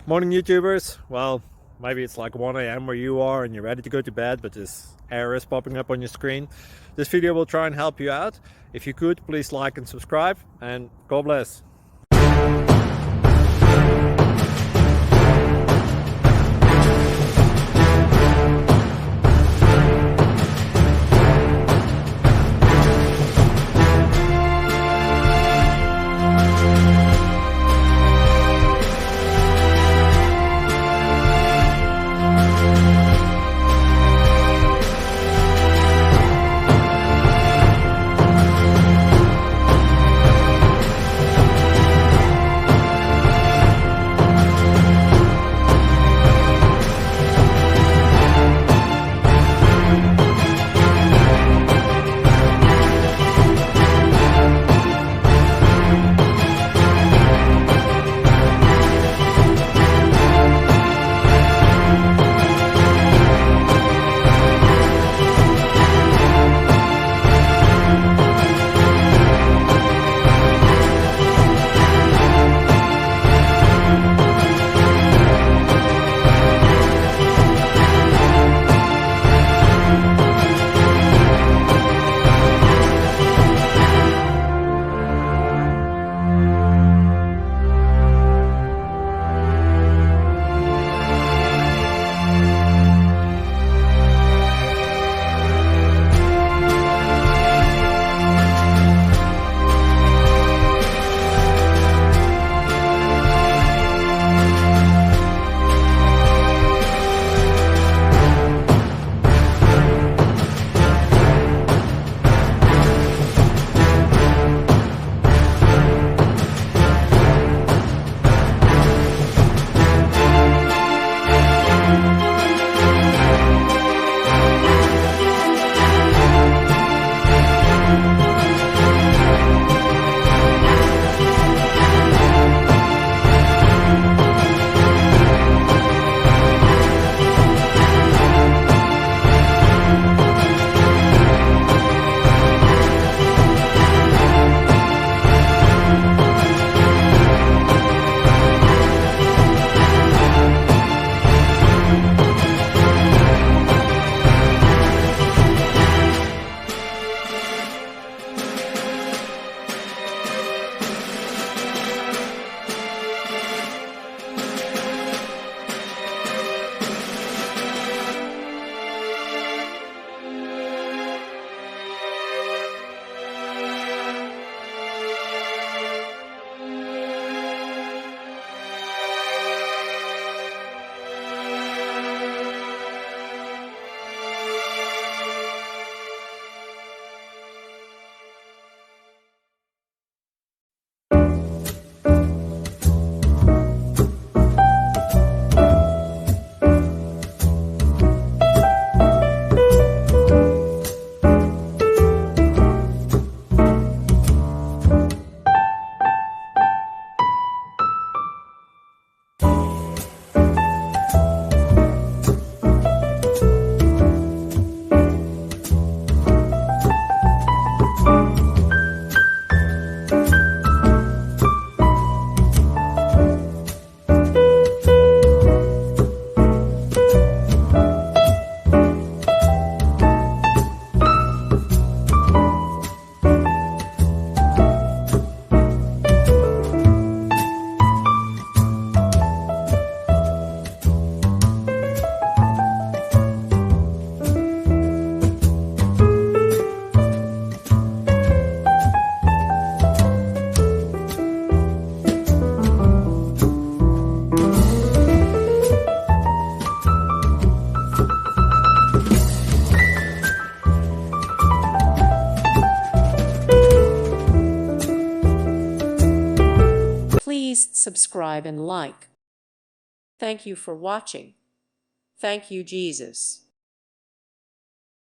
Morning, YouTubers. Well, maybe it's like 1 a.m. where you are and you're ready to go to bed, but this error is popping up on your screen. This video will try and help you out. If you could, please like and subscribe, and God bless. Please subscribe and like. Thank you for watching. Thank you, Jesus.